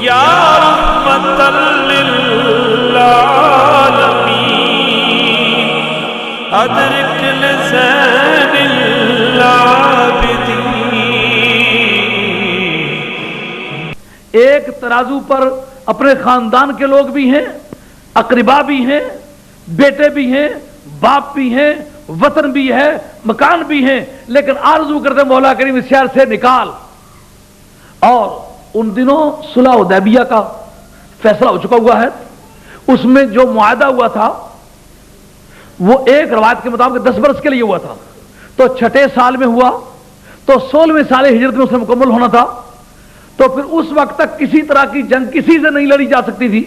یا رحمت للعالمین ادرک لزین العابدین۔ ایک ترازو پر اپنے خاندان کے لوگ بھی ہیں، اقربا بھی ہیں، بیٹے بھی ہیں، باپ بھی ہیں، وطن بھی ہے، مکان بھی ہیں، لیکن آرزو کرتے مولا کریم اس شہر سے نکال۔ اور ان دنوں صلح حدیبیہ کا فیصلہ ہو چکا ہوا ہے، اس میں جو معاہدہ ہوا تھا وہ ایک روایت کے مطابق 10 برس کے لیے ہوا تھا، تو چھٹے سال میں ہوا تو 16ویں سال ہجرت میں اس میں مکمل ہونا تھا، تو پھر اس وقت تک کسی طرح کی جنگ کسی سے نہیں لڑی جا سکتی تھی۔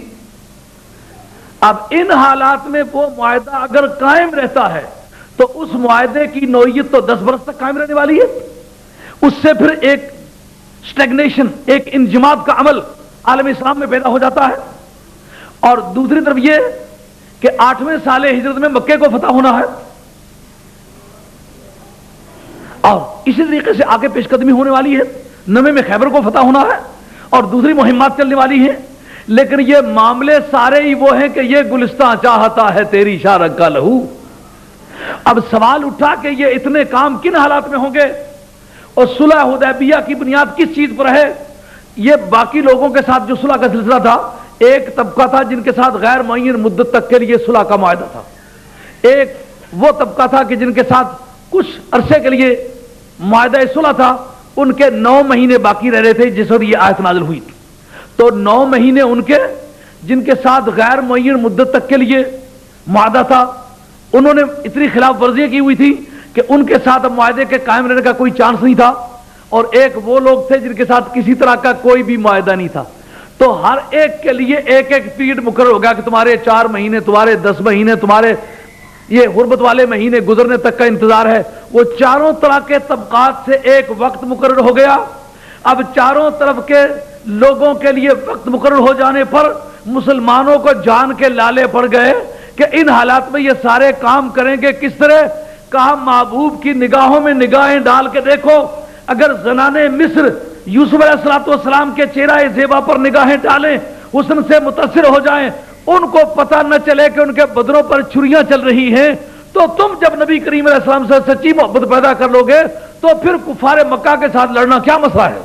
اب ان حالات میں وہ معاہدہ اگر قائم رہتا ہے تو اس معاہدے کی نوعیت تو 10 برس تک قائم رہنے والی ہے، اس سے پھر ایک سٹیگنیشن، ایک انجماد کا عمل عالم اسلام میں پیدا ہو جاتا ہے۔ اور دوسری طرف یہ کہ 8ویں سال ہجرت میں مکے کو فتح ہونا ہے، اور اسی طریقے سے آگے پیش قدمی ہونے والی ہے، 9ویں میں خیبر کو فتح ہونا ہے اور دوسری مہمات چلنے والی ہیں۔ لیکن یہ معاملے سارے ہی وہ ہیں کہ یہ گلستان چاہتا ہے تیری شارک کا لہو۔ اب سوال اٹھا کہ یہ اتنے کام کن حالات میں ہوں گے اور صلح حدیبیہ کی بنیاد کس چیز پر ہے؟ یہ باقی لوگوں کے ساتھ جو صلح کا سلسلہ تھا، ایک طبقہ تھا جن کے ساتھ غیر معین مدت تک کے لیے صلح کا معاہدہ تھا، ایک وہ طبقہ تھا کہ جن کے ساتھ کچھ عرصے کے لیے معاہدہ صلح تھا، ان کے 9 مہینے باقی رہ رہے تھے جس وقت یہ آیت نازل ہوئی تھی، تو 9 مہینے ان کے جن کے ساتھ غیر معین مدت تک کے لیے معاہدہ تھا، انہوں نے اتنی خلاف ورزیاں کی ہوئی تھی کہ ان کے ساتھ اب معاہدے کے قائم رہنے کا کوئی چانس نہیں تھا، اور ایک وہ لوگ تھے جن کے ساتھ کسی طرح کا کوئی بھی معاہدہ نہیں تھا۔ تو ہر ایک کے لیے ایک ایک پیریڈ مقرر ہو گیا کہ تمہارے 4 مہینے، تمہارے 10 مہینے، تمہارے یہ غربت والے مہینے گزرنے تک کا انتظار ہے۔ وہ چاروں طرح کے طبقات سے ایک وقت مقرر ہو گیا۔ اب چاروں طرف کے لوگوں کے لیے وقت مقرر ہو جانے پر مسلمانوں کو جان کے لالے پڑ گئے کہ ان حالات میں یہ سارے کام کریں گے کس طرح؟ کہا محبوب کی نگاہوں میں نگاہیں ڈال کے دیکھو، اگر زنانے مصر یوسف علیہ السلام کے چہرہ زیبا پر نگاہیں ڈالیں، حسن سے متاثر ہو جائیں، ان کو پتہ نہ چلے کہ ان کے بدنوں پر چھریاں چل رہی ہیں، تو تم جب نبی کریم علیہ السلام سے سچی محبت پیدا کر لو گے تو پھر کفار مکہ کے ساتھ لڑنا کیا مسئلہ ہے؟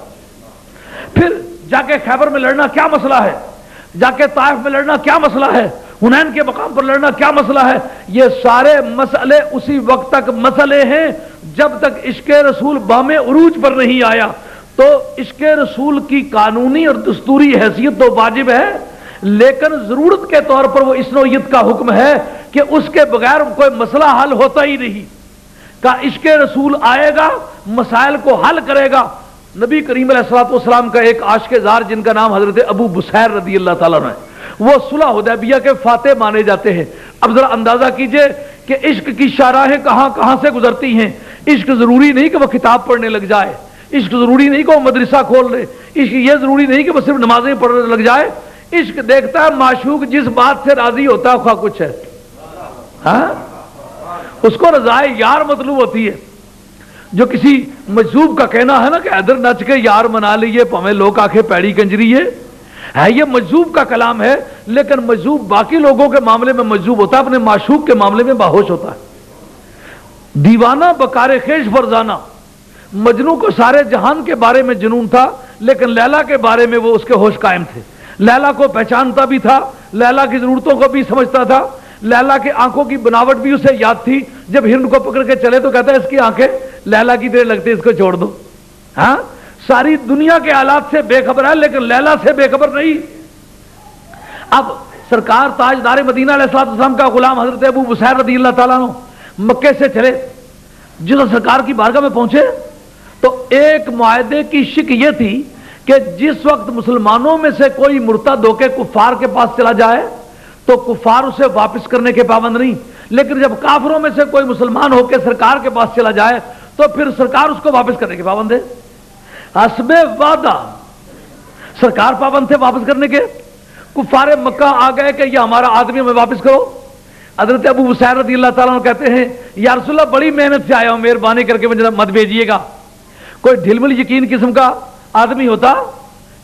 پھر جا کے خیبر میں لڑنا کیا مسئلہ ہے؟ جا کے طائف میں لڑنا کیا مسئلہ ہے؟ حنین کے مقام پر لڑنا کیا مسئلہ ہے؟ یہ سارے مسئلے اسی وقت تک مسئلے ہیں جب تک عشق رسول بام عروج پر نہیں آیا۔ تو عشق رسول کی قانونی اور دستوری حیثیت تو واجب ہے، لیکن ضرورت کے طور پر وہ اس نوعیت کا حکم ہے کہ اس کے بغیر کوئی مسئلہ حل ہوتا ہی نہیں۔ کہ عشق رسول آئے گا، مسائل کو حل کرے گا۔ نبی کریم علیہ السلام کا ایک عاشق زار جن کا نام حضرت ابو بصیر رضی اللہ تعالیٰ عنہ ہے، وہ صلح حدیبیہ کے فاتح مانے جاتے ہیں۔ اب ذرا اندازہ کیجئے کہ عشق کی شاہراہیں کہاں کہاں سے گزرتی ہیں۔ عشق ضروری نہیں کہ وہ کتاب پڑھنے لگ جائے، عشق ضروری نہیں کہ وہ مدرسہ کھول لے، عشق یہ ضروری نہیں کہ وہ صرف نمازیں پڑھنے لگ جائے۔ عشق دیکھتا ہے معشوق جس بات سے راضی ہوتا ہے خواہ کچھ ہے، ہاں اس کو رضائے یار مطلوب ہوتی ہے۔ جو کسی مجذوب کا کہنا ہے نا کہ ادھر نچ کے یار منا لیے پمیں لوگ آنکھیں پیڑی کنجری ہے، یہ مجذوب کا کلام ہے، لیکن مجذوب باقی لوگوں کے معاملے میں مجذوب ہوتا ہے، اپنے معشوق کے معاملے میں باہوش ہوتا ہے۔ دیوانہ بکار خیش فرزانہ، مجنوں کو سارے جہان کے بارے میں جنون تھا، لیکن لیلا کے بارے میں وہ اس کے ہوش قائم تھے۔ لیلا کو پہچانتا بھی تھا، لیلا کی ضرورتوں کو بھی سمجھتا تھا، لیلا کی آنکھوں کی بناوٹ بھی اسے یاد تھی۔ جب ہرن کو پکڑ کے چلے تو کہتا ہے اس کی آنکھیں لیلا کی طرح لگتی، اس کو چھوڑ دو۔ ہاں ساری دنیا کے حالات سے بے خبر ہے، لیکن لیلا سے بے خبر نہیں۔ اب سرکار تاجدار مدینہ علیہ السلام کا غلام حضرت ابو بصیر رضی اللہ تعالیٰ عنہ مکے سے چلے، جس سرکار کی بارگاہ میں پہنچے تو ایک معاہدے کی شک یہ تھی کہ جس وقت مسلمانوں میں سے کوئی مرتد ہو کے کفار کے پاس چلا جائے تو کفار اسے واپس کرنے کے پابند نہیں، لیکن جب کافروں میں سے کوئی مسلمان ہو کے سرکار کے پاس چلا جائے تو پھر سرکار اس کو واپس کرنے کے پابند ہے۔ حسب وعدہ سرکار پابند تھے واپس کرنے کے۔ کفار مکہ آ گئے کہ یہ ہمارا آدمی ہمیں واپس کرو۔ حضرت ابو بصیر رضی اللہ تعالیٰ عنہ کہتے ہیں یا رسول اللہ بڑی محنت سے آیا ہوں، مہربانی کر کے مجھے مت بھیجیے گا۔ کوئی ڈھل مل یقین قسم کا آدمی ہوتا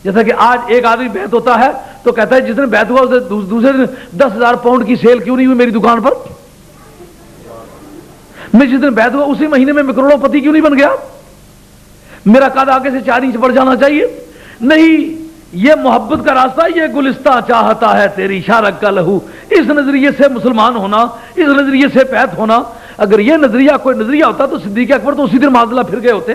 جیسا کہ آج ایک آدمی بیعت ہوتا ہے تو کہتا ہے جس دن بیعت ہوا اسے دوسرے دن 10,000 پاؤنڈ کی سیل کیوں نہیں ہوئی میری دکان پر؟ میں جس دن بیعت ہوا اسی مہینے میں کروڑوں پتی کیوں نہیں بن گیا؟ میرا قد آگے سے 4 انچ بڑھ جانا چاہیے؟ نہیں، یہ محبت کا راستہ، یہ گلستہ چاہتا ہے تیری شارک کا لہو۔ اس نظریے سے مسلمان ہونا، اس نظریے سے بیعت ہونا، اگر یہ نظریہ کوئی نظریہ ہوتا تو صدیق اکبر تو اسی دن معذلہ پھر گئے ہوتے۔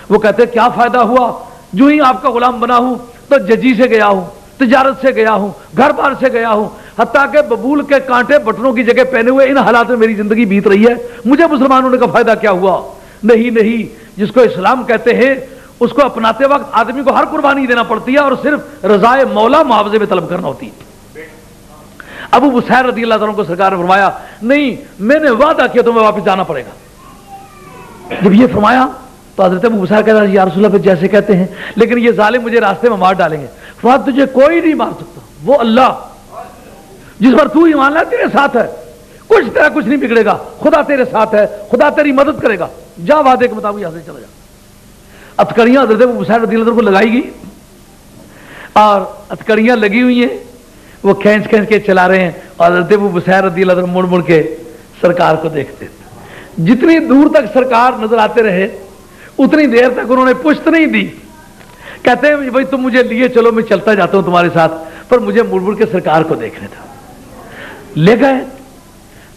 وہ کہتے کیا فائدہ ہوا، جو ہی آپ کا غلام بنا ہوں تو ججی سے گیا ہوں، تجارت سے گیا ہوں، گھر بار سے گیا ہوں، حتیٰ کہ ببول کے کانٹے بٹنوں کی جگہ پہنے ہوئے ان حالات میں میری زندگی بیت رہی ہے، مجھے مسلمان ہونے کا فائدہ کیا ہوا؟ نہیں، جس کو اسلام کہتے ہیں اس کو اپناتے وقت آدمی کو ہر قربانی دینا پڑتی ہے اور صرف رضائے مولا معاوضے میں طلب کرنا ہوتی ہے۔ ابو بصیر رضی اللہ تعالیٰ کو سرکار نے فرمایا نہیں، میں نے وعدہ کیا تمہیں واپس جانا پڑے گا۔ جب یہ فرمایا تو حضرت ابو بصیر کہتا یا رسول اللہ پہ جیسے کہتے ہیں، لیکن یہ ظالم مجھے راستے میں مار ڈالیں گے۔ فرمایا تجھے کوئی نہیں مار سکتا، وہ اللہ جس پر تو ایمان لایا تیرے ساتھ ہے، کچھ نہیں بگڑے گا، خدا تیرے ساتھ ہے، خدا تیری مدد کرے گا، جا وعدے کے مطابق یہاں سے چلا جا۔ ہتھکڑیاں حضرت ابو بصیر رضی اللہ عنہ کو لگائی گئی اور ہتھکڑیاں لگی ہوئی ہیں، وہ کھینچ کے چلا رہے ہیں اور حضرت ابو بصیر رضی اللہ عنہ مڑ کے سرکار کو دیکھتے۔ جتنی دور تک سرکار نظر آتے رہے اتنی دیر تک انہوں نے پشت نہیں دی۔ کہتے ہیں بھائی تم مجھے لیے چلو، میں چلتا جاتا ہوں تمہارے ساتھ، پر مجھے مڑ کے سرکار کو دیکھنا تھا۔ لے گئے،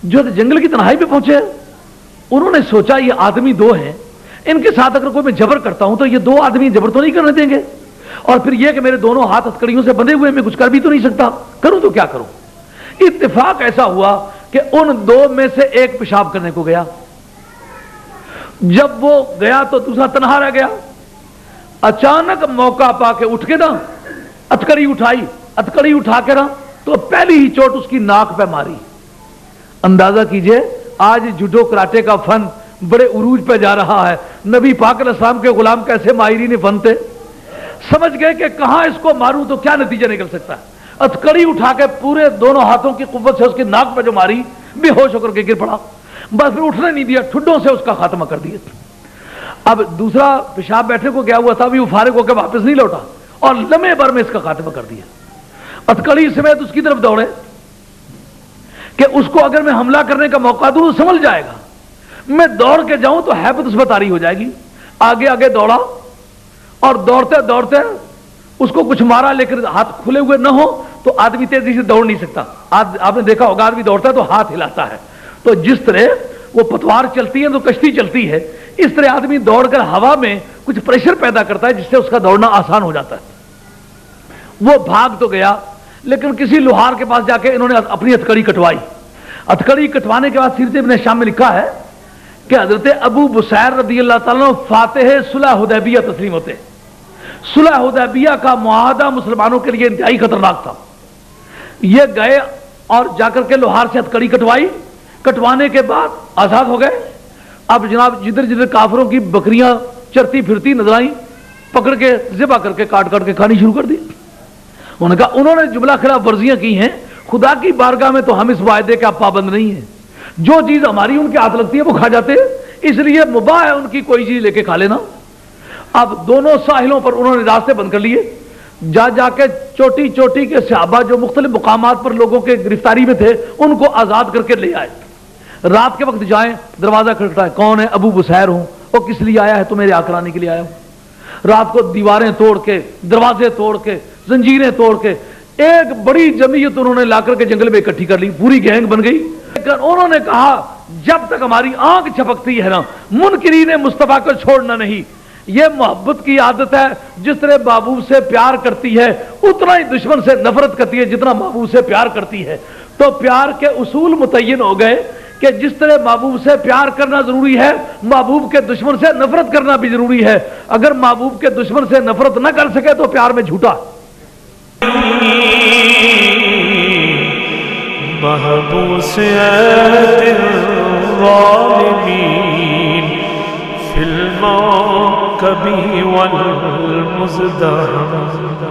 جو جنگل کی تنہائی پہ پہنچے، انہوں نے سوچا یہ آدمی 2 ہیں، ان کے ساتھ اگر کوئی میں جبر کرتا ہوں تو یہ 2 آدمی جبر تو نہیں کرنے دیں گے، اور پھر یہ کہ میرے دونوں ہاتھ ہتھکڑیوں سے بندھے ہوئے، میں کچھ کر بھی تو نہیں سکتا، کروں تو کیا کروں؟ اتفاق ایسا ہوا کہ ان 2 میں سے ایک پیشاب کرنے کو گیا، جب وہ گیا تو دوسرا تنہا رہ گیا۔ اچانک موقع پا کے اٹھ کے نا ہتھکڑی اٹھائی، ہتھکڑی اٹھا کے نا تو پہلی ہی چوٹ اس کی ناک پہ ماری۔ اندازہ کیجئے آج جوڈو کراٹے کا فن بڑے عروج پہ جا رہا ہے، نبی پاک علیہ السلام کے غلام کیسے ماہرین فن تھے، سمجھ گئے کہ کہاں اس کو ماروں تو کیا نتیجہ نکل سکتا ہے۔ ہتھکڑی اٹھا کے پورے دونوں ہاتھوں کی قوت سے اس کی ناک پہ جو ماری، بے ہوش ہو کر کے گر پڑا، بس پھر اٹھنے نہیں دیا، ٹھڈوں سے اس کا خاتمہ کر دیا۔ اب دوسرا پیشاب بیٹھنے کو گیا ہوا تھا، بھی وہ فارغ ہو کے واپس نہیں لوٹا اور لمحے بھر میں اس کا خاتمہ کر دیا۔ ہتھکڑی سمیت اس کی طرف دوڑے کہ اس کو اگر میں حملہ کرنے کا موقع دوں تو سمجھ جائے گا، میں دوڑ کے جاؤں تو ہیبت اس پر طاری ہو جائے گی۔ آگے دوڑا اور دوڑتے اس کو کچھ مارا، لیکن ہاتھ کھلے ہوئے نہ ہو تو آدمی تیزی سے دوڑ نہیں سکتا۔ آپ نے دیکھا ہوگا آدمی دوڑتا ہے تو ہاتھ ہلاتا ہے، تو جس طرح وہ پتوار چلتی ہے تو کشتی چلتی ہے، اس طرح آدمی دوڑ کر ہوا میں کچھ پریشر پیدا کرتا ہے جس سے اس کا دوڑنا آسان ہو جاتا ہے۔ وہ بھاگ تو گیا، لیکن کسی لوہار کے پاس جا کے انہوں نے اپنی ہتھکڑی کٹوائی۔ ہتھکڑی کٹوانے کے بعد سیرت ابن شام میں لکھا ہے کہ حضرت ابو بصیر رضی اللہ تعالیٰ فاتح صلح حدیبیہ تسلیم ہوتے۔ صلح حدیبیہ کا معاہدہ مسلمانوں کے لیے انتہائی خطرناک تھا۔ یہ گئے اور جا کر کے لوہار سے ہتھکڑی کٹوائی، کٹوانے کے بعد آزاد ہو گئے۔ اب جناب جدھر کافروں کی بکریاں چرتی پھرتی نظر آئیں، پکڑ کے ذبح کر کے کاٹ کے کھانی شروع کر دی۔ انہوں نے کہا انہوں نے جملہ خلاف ورزیاں کی ہیں، خدا کی بارگاہ میں تو ہم اس وعدے کا پابند نہیں ہیں، جو چیز ہماری ان کے ہاتھ لگتی ہے وہ کھا جاتے ہیں، اس لیے مباح ہے ان کی کوئی چیز لے کے کھا لینا۔ اب دونوں ساحلوں پر انہوں نے راستے بند کر لیے، جا کے چوٹی کے صحابہ جو مختلف مقامات پر لوگوں کے گرفتاری میں تھے ان کو آزاد کر کے لے آئے۔ رات کے وقت جائیں، دروازہ کھٹکھٹائیں، کون ہے؟ ابو بصیر ہوں۔ وہ کس لیے آیا ہے؟ تو میرے آکرانے کے لیے آیا ہوں۔ رات کو دیواریں توڑ کے، دروازے توڑ کے، زنجیریں توڑ کے ایک بڑی جمعیت انہوں نے لا کر کے جنگل میں اکٹھی کر لی، پوری گینگ بن گئی۔ لیکن انہوں نے کہا جب تک ہماری آنکھ چھپکتی ہے نا، منکرین مصطفیٰ کو چھوڑنا نہیں۔ یہ محبت کی عادت ہے، جس طرح محبوب سے پیار کرتی ہے اتنا ہی دشمن سے نفرت کرتی ہے جتنا محبوب سے پیار کرتی ہے۔ تو پیار کے اصول متعین ہو گئے کہ جس طرح محبوب سے پیار کرنا ضروری ہے، محبوب کے دشمن سے نفرت کرنا بھی ضروری ہے۔ اگر محبوب کے دشمن سے نفرت نہ کر سکے تو پیار میں جھوٹا۔ محبوسیت الظالمین فی الموکب والمزدحم